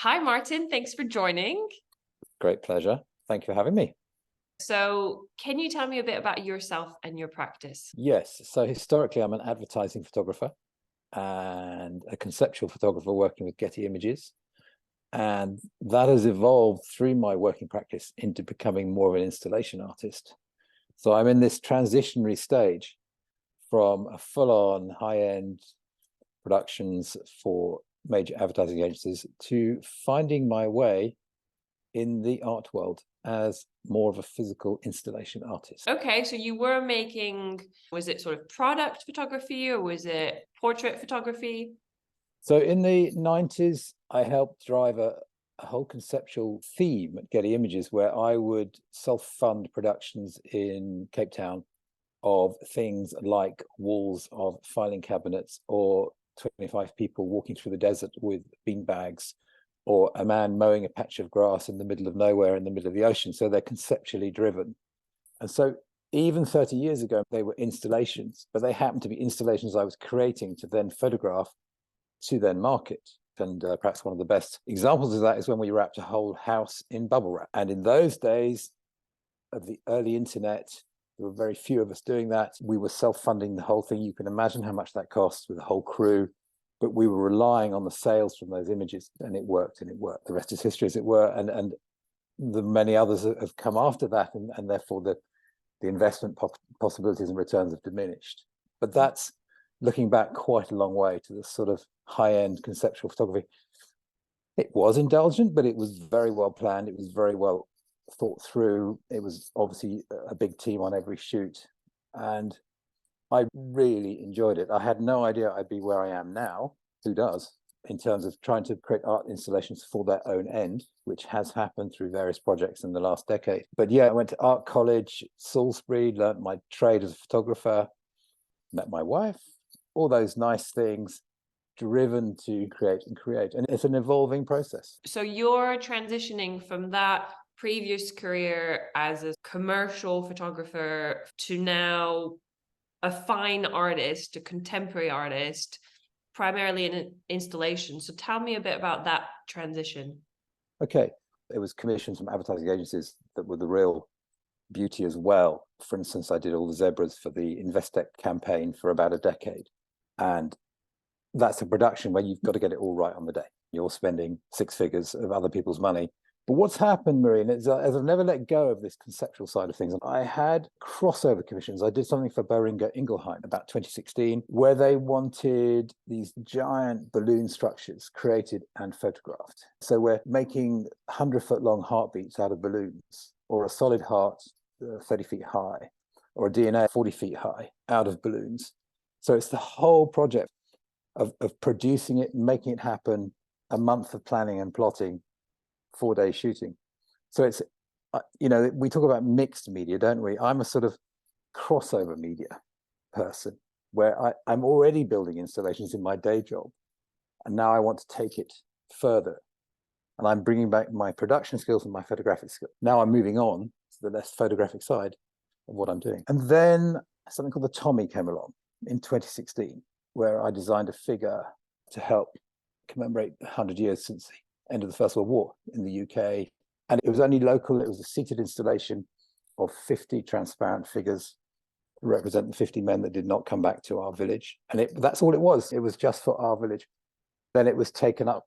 Hi, Martin. Thanks for joining. Great pleasure. Thank you for having me. So, can you tell me a bit about yourself and your practice? Yes, so historically, I'm an advertising photographer and a conceptual photographer working with Getty Images. And that has evolved through my working practice into becoming more of an installation artist. So I'm in this transitionary stage from a full-on high-end productions for major advertising agencies to finding my way in the art world as more of a physical installation artist. Okay, so you were making, was it sort of product photography or was it portrait photography? So in the 90s, I helped drive a whole conceptual theme at Getty Images where I would self-fund productions in Cape Town of things like walls of filing cabinets or 25 people walking through the desert with bean bags or a man mowing a patch of grass in the middle of nowhere in the middle of the ocean. So they're conceptually driven. And so even 30 years ago, they were installations, but they happened to be installations I was creating to then photograph to then market. And perhaps one of the best examples of that is when we wrapped a whole house in bubble wrap. And in those days of the early internet, there were very few of us doing that. We were self-funding the whole thing. You can imagine how much that costs with a whole crew, but we were relying on the sales from those images, and it worked, and it worked. The rest is history, as it were, and the many others have come after that, and therefore the investment possibilities and returns have diminished. But that's looking back quite a long way to the sort of high-end conceptual photography. It was indulgent, but it was very well planned. It was very well thought through. It was obviously a big team on every shoot, and I really enjoyed it. I had no idea I'd be where I am now. Who does? In terms of trying to create art installations for their own end, which has happened through various projects in the last decade. But yeah, I went to art college, Salisbury, learned my trade as a photographer, met my wife, all those nice things, driven to create and create. And it's an evolving process. So you're transitioning from that previous career as a commercial photographer to now a fine artist, a contemporary artist, primarily in an installation. So tell me a bit about that transition. Okay, it was commissions from advertising agencies that were the real beauty as well. For instance, I did all the zebras for the Investec campaign for about a decade. And that's a production where you've got to get it all right on the day. You're spending six figures of other people's money. But what's happened, Marine, is as I've never let go of this conceptual side of things, I had crossover commissions. I did something for Boehringer Ingelheim about 2016, where they wanted these giant balloon structures created and photographed. So we're making 100-foot long heartbeats out of balloons, or a solid heart 30 feet high, or a DNA 40 feet high out of balloons. So it's the whole project of producing it, making it happen, a month of planning and plotting, 4 days shooting. So it's, we talk about mixed media, don't we? I'm a sort of crossover media person where I'm already building installations in my day job. And now I want to take it further. And I'm bringing back my production skills and my photographic skills. Now I'm moving on to the less photographic side of what I'm doing. And then something called the Tommy came along in 2016, where I designed a figure to help commemorate 100 years since the end of the First World War in the UK. And it was only local. It was a seated installation of 50 transparent figures to represent the 50 men that did not come back to our village. And that's all it was. It was just for our village. Then it was taken up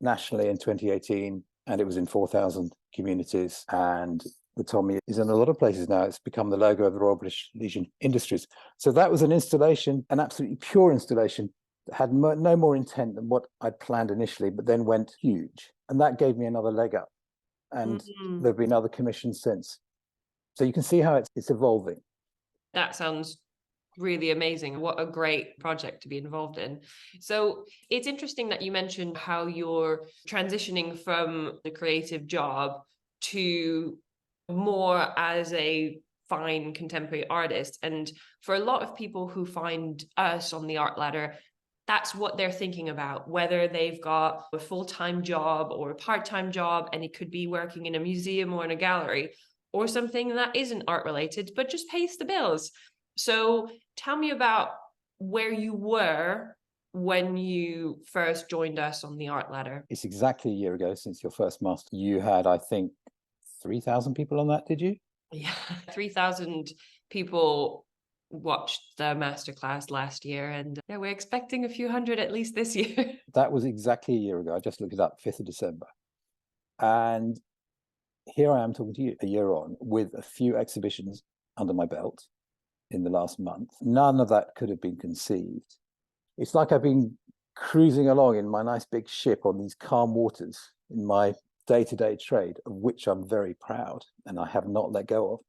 nationally in 2018, and it was in 4,000 communities. And the Tommy is in a lot of places now. It's become the logo of the Royal British Legion Industries. So that was an installation, an absolutely pure installation that had no more intent than what I'd planned initially, but then went huge. And that gave me another leg up. And there have been other commissions since. So you can see how it's evolving. That sounds really amazing. What a great project to be involved in. So it's interesting that you mentioned how you're transitioning from the creative job to more as a fine contemporary artist. And for a lot of people who find us on the art ladder, that's what they're thinking about, whether they've got a full-time job or a part-time job, and it could be working in a museum or in a gallery, or something that isn't art related, but just pays the bills. So tell me about where you were when you first joined us on the Art Ladder? It's exactly a year ago since your first master. You had, I think, 3,000 people on that, did you? Yeah, 3,000 people watched the masterclass last year, and yeah, we're expecting a few hundred at least this year. That was exactly a year ago. I just looked it up, 5th of December. And here I am talking to you a year on with a few exhibitions under my belt in the last month. None of that could have been conceived. It's like I've been cruising along in my nice big ship on these calm waters in my day-to-day trade, of which I'm very proud and I have not let go of.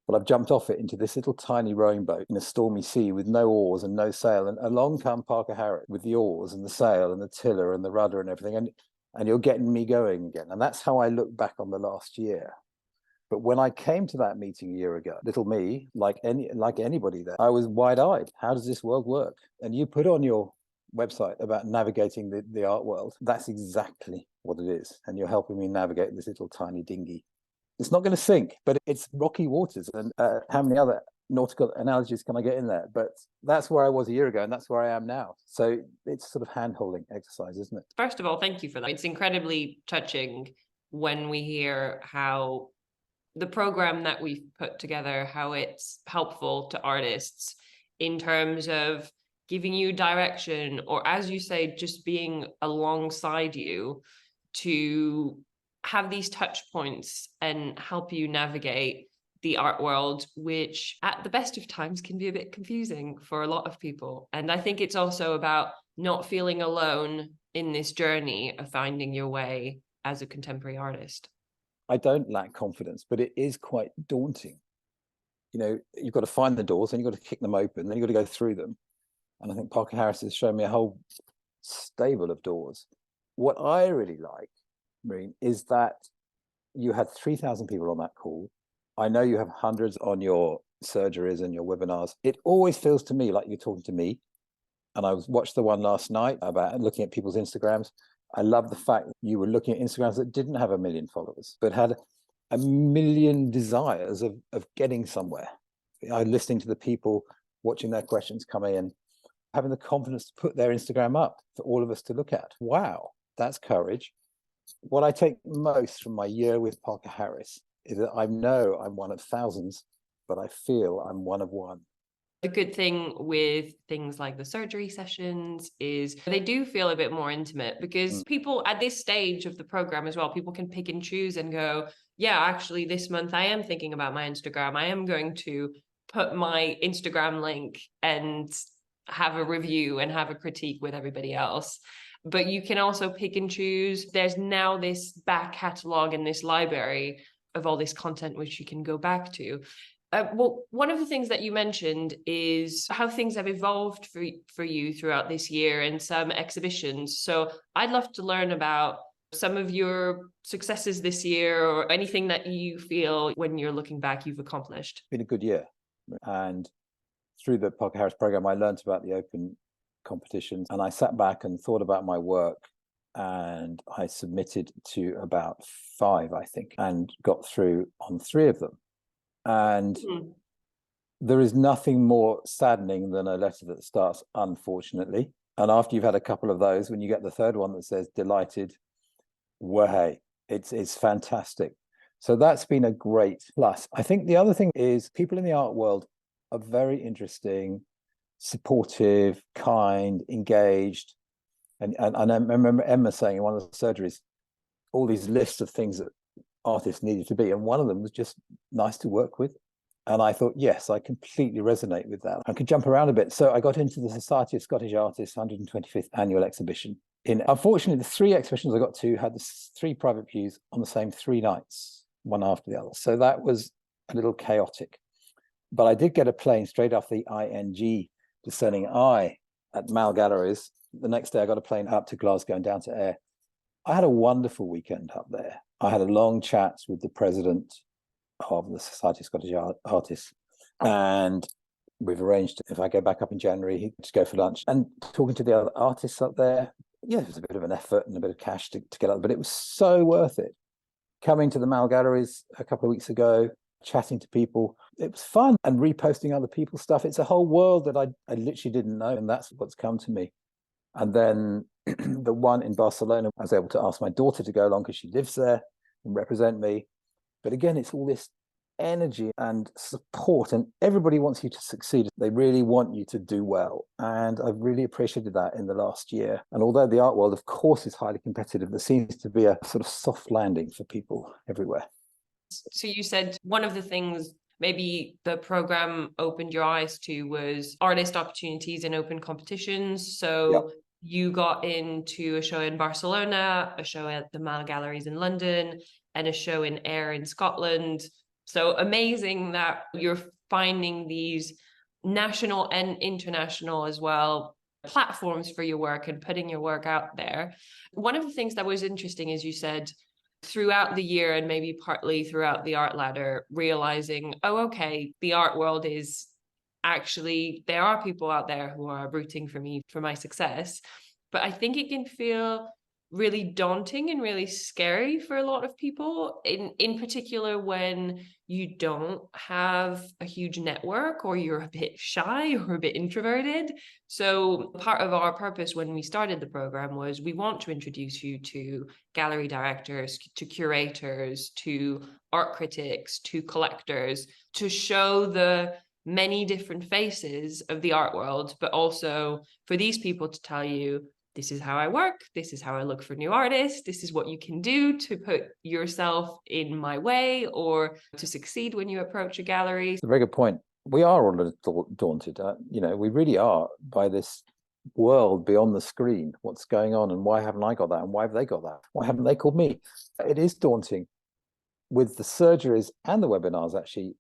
But I've jumped off it into this little tiny rowing boat in a stormy sea with no oars and no sail. And along come Parker Harris with the oars and the sail and the tiller and the rudder and everything. And you're getting me going again. And that's how I look back on the last year. But when I came to that meeting a year ago, little me, like anybody there, I was wide-eyed. How does this world work? And you put on your website about navigating the art world. That's exactly what it is. And you're helping me navigate this little tiny dinghy. It's not going to sink, but it's rocky waters. And how many other nautical analogies can I get in there? But that's where I was a year ago, and that's where I am now. So it's sort of hand-holding exercise, isn't it? First of all, thank you for that. It's incredibly touching when we hear how the program that we've put together, how it's helpful to artists in terms of giving you direction, or as you say, just being alongside you to have these touch points and help you navigate the art world, which at the best of times can be a bit confusing for a lot of people. And I think it's also about not feeling alone in this journey of finding your way as a contemporary artist. I don't lack confidence, but it is quite daunting. You know, you've got to find the doors, and you've got to kick them open, then you've got to go through them. And I think Parker Harris has shown me a whole stable of doors. What I really like, Marine, is that you had 3,000 people on that call. I know you have hundreds on your surgeries and your webinars. It always feels to me like you're talking to me. And I watched the one last night about looking at people's Instagrams. I love the fact that you were looking at Instagrams that didn't have 1 million followers, but had 1 million desires of getting somewhere. Listening to the people, watching their questions come in, having the confidence to put their Instagram up for all of us to look at. Wow, that's courage. What I take most from my year with Parker Harris is that I know I'm one of thousands, but I feel I'm one of one. The good thing with things like the surgery sessions is they do feel a bit more intimate, because people at this stage of the program as well, people can pick and choose and go, yeah, actually this month I am thinking about my Instagram. I am going to put my Instagram link and have a review and have a critique with everybody else. But you can also pick and choose. There's now this back catalog and this library of all this content which you can go back to. Well, one of the things that you mentioned is how things have evolved for you throughout this year and some exhibitions. So I'd love to learn about some of your successes this year, or anything that you feel when you're looking back you've accomplished. It's been a good year. And through the Parker Harris program, I learned about the open competitions, and I sat back and thought about my work, and I submitted to about 5, I think, and got through on 3 of them. And there is nothing more saddening than a letter that starts unfortunately. And after you've had a couple of those, when you get the 3rd one that says delighted, way, it's fantastic. So that's been a great plus. I think the other thing is people in the art world are very interesting, supportive, kind, engaged. And I remember Emma saying in one of the surgeries, all these lists of things that artists needed to be, and one of them was just nice to work with. And I thought, yes, I completely resonate with that. I could jump around a bit. So I got into the Society of Scottish Artists 125th annual exhibition. Unfortunately, the 3 exhibitions I got to had the 3 private views on the same 3 nights, one after the other. So that was a little chaotic. But I did get a plane straight off the ING Discerning Eye at Mal Galleries. The next day I got a plane up to Glasgow and down to Ayr. I had a wonderful weekend up there. I had a long chat with the president of the Society of Scottish Artists, and we've arranged, if I go back up in January, to go for lunch. And talking to the other artists up there, yeah, it was a bit of an effort and a bit of cash to get up, but it was so worth it. Coming to the Mal Galleries a couple of weeks ago, chatting to people, it was fun, and reposting other people's stuff. It's a whole world that I literally didn't know, and that's what's come to me. And then the one in Barcelona, I was able to ask my daughter to go along because she lives there and represent me. But again, it's all this energy and support, and everybody wants you to succeed. They really want you to do well. And I've really appreciated that in the last year. And although the art world, of course, is highly competitive, there seems to be a sort of soft landing for people everywhere. So you said one of the things maybe the program opened your eyes to was artist opportunities in open competitions. So you got into a show in Barcelona, a show at the Mall Galleries in London, and a show in Ayr in Scotland. So amazing that you're finding these national and international as well platforms for your work and putting your work out there. One of the things that was interesting is you said throughout the year and maybe partly throughout the art ladder, realizing, oh, okay, the art world is actually, there are people out there who are rooting for me for my success. But I think it can feel really daunting and really scary for a lot of people, in particular when you don't have a huge network or you're a bit shy or a bit introverted. So part of our purpose when we started the program was we want to introduce you to gallery directors, to curators, to art critics, to collectors, to show the many different faces of the art world, but also for these people to tell you, this is how I work, this is how I look for new artists, this is what you can do to put yourself in my way or to succeed when you approach a gallery. It's a very good point. We are all a little daunted. We really are by this world beyond the screen. What's going on and why haven't I got that? And why have they got that? Why haven't they called me? It is daunting. With the surgeries and the webinars, actually,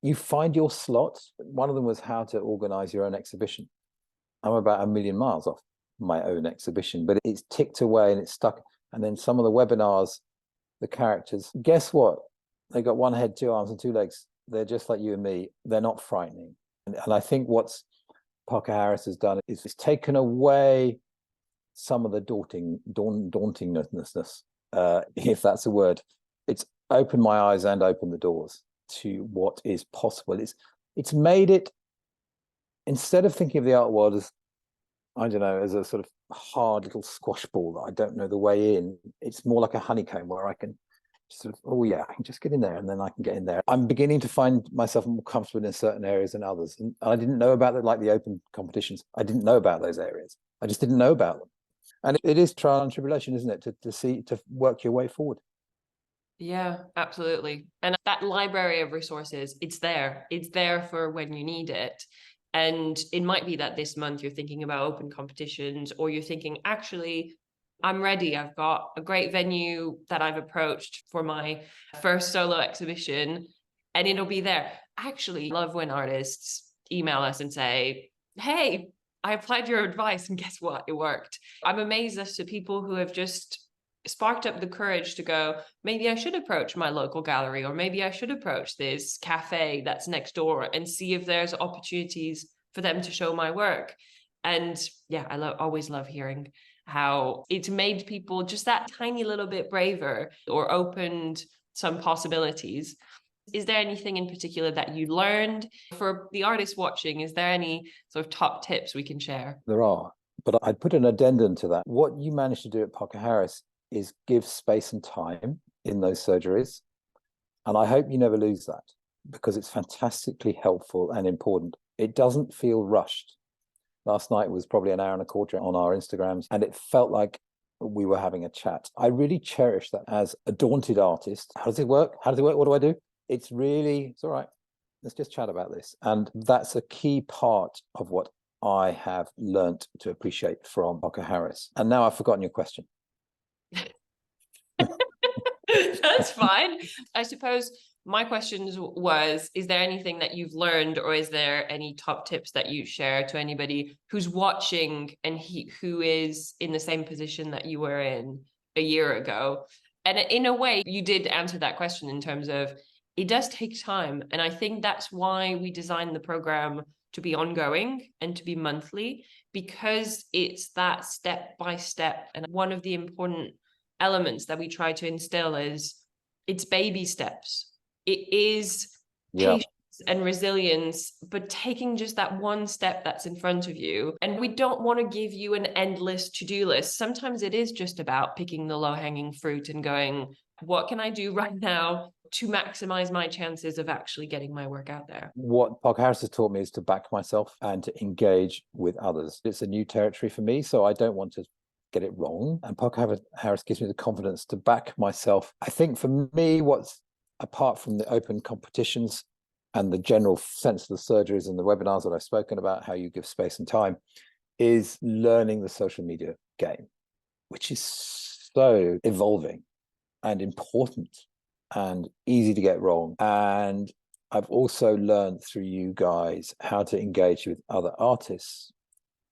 you find your slot. One of them was how to organize your own exhibition. I'm about a million miles off my own exhibition, but it's ticked away and it's stuck. And then some of the webinars, the characters, guess what? They got one head, two arms and two legs. They're just like you and me. They're not frightening. And I think what's Parker Harris has done is it's taken away some of the dauntingness, if that's a word. It's opened my eyes and opened the doors to what is possible. It's made it, instead of thinking of the art world as, I don't know, as a sort of hard little squash ball that I don't know the way in, it's more like a honeycomb where I can sort of, oh yeah, I can just get in there and then I can get in there. I'm beginning to find myself more comfortable in certain areas than others. And I didn't know about like the open competitions. I didn't know about those areas. I just didn't know about them. And it is trial and tribulation, isn't it? To work your way forward. Yeah, absolutely. And that library of resources, it's there. It's there for when you need it. And it might be that this month you're thinking about open competitions, or you're thinking, actually, I'm ready. I've got a great venue that I've approached for my first solo exhibition, and it'll be there. Actually, I love when artists email us and say, hey, I applied your advice and guess what? It worked. I'm amazed as to people who have just sparked up the courage to go, maybe I should approach my local gallery, or maybe I should approach this cafe that's next door and see if there's opportunities for them to show my work. And yeah, I always love hearing how it's made people just that tiny little bit braver or opened some possibilities. Is there anything in particular that you learned? For the artists watching, is there any sort of top tips we can share? There are, but I'd put an addendum to that. What you managed to do at Parker Harris is give space and time in those surgeries. And I hope you never lose that, because it's fantastically helpful and important. It doesn't feel rushed. Last night was probably an hour and a quarter on our Instagrams, and it felt like we were having a chat. I really cherish that as a daunted artist. How does it work? How does it work? What do I do? It's all right. Let's just chat about this. And that's a key part of what I have learnt to appreciate from Parker Harris. And now I've forgotten your question. That's fine. I suppose my question was, is there anything that you've learned, or is there any top tips that you share to anybody who's watching and who is in the same position that you were in a year ago? And in a way, you did answer that question in terms of it does take time. And I think that's why we designed the program to be ongoing and to be monthly, because it's that step by step. And one of the important elements that we try to instill is it's baby steps. It is patience. and resilience, but taking just that one step that's in front of you. And we don't want to give you an endless to-do list. Sometimes it is just about picking the low-hanging fruit and going, what can I do right now to maximize my chances of actually getting my work out there? What Parker Harris has taught me is to back myself and to engage with others. It's a new territory for me, so I don't want to get it wrong. And Parker Harris gives me the confidence to back myself. I think for me, what's apart from the open competitions and the general sense of the surgeries and the webinars that I've spoken about, how you give space and time, is learning the social media game, which is so evolving and important and easy to get wrong. And I've also learned through you guys how to engage with other artists.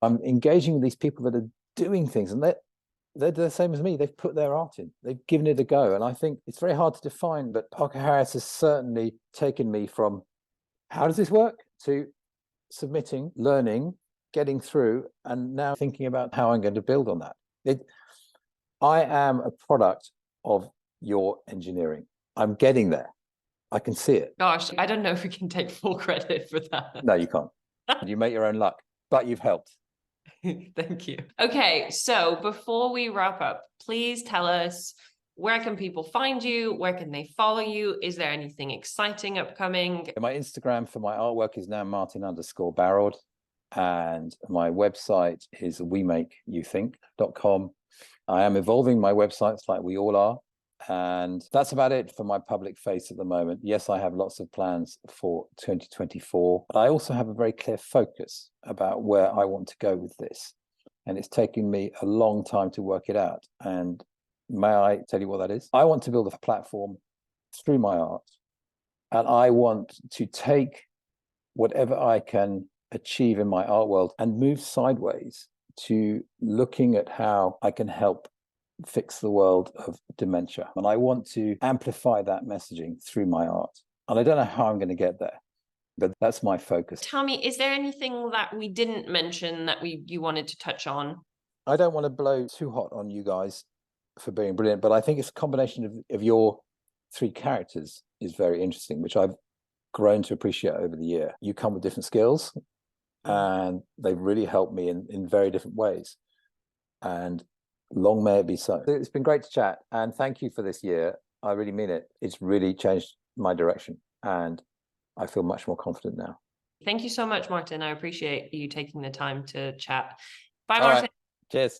I'm engaging with these people that are doing things, and they're the same as me. They've put their art in, they've given it a go. And I think it's very hard to define, but Parker Harris has certainly taken me from how does this work to submitting, learning, getting through, and now thinking about how I'm going to build on that. I am a product of your engineering. I'm getting there. I can see it. Gosh, I don't know if we can take full credit for that. No, you can't. You make your own luck, but you've helped. Thank you. Okay, so before we wrap up, please tell us, where can people find you? Where can they follow you? Is there anything exciting upcoming? My Instagram for my artwork is now Martin_Barraud. And my website is wemakeyouthink.com. I am evolving my websites like we all are. And that's about it for my public face at the moment. Yes, I have lots of plans for 2024, but I also have a very clear focus about where I want to go with this. And it's taken me a long time to work it out. And may I tell you what that is? I want to build a platform through my art. And I want to take whatever I can achieve in my art world and move sideways to looking at how I can help fix the world of dementia. And I want to amplify that messaging through my art. And I don't know how I'm going to get there, but that's my focus. Tell me, is there anything that we didn't mention that you wanted to touch on? I don't want to blow too hot on you guys for being brilliant, but I think it's a combination of your three characters is very interesting, which I've grown to appreciate over the year. You come with different skills, and they've really helped me in very different ways. And long may it be so. It's been great to chat, and thank you for this year. I really mean it. It's really changed my direction, and I feel much more confident now. Thank you so much, Martin. I appreciate you taking the time to chat. Bye, All Martin. right. Cheers.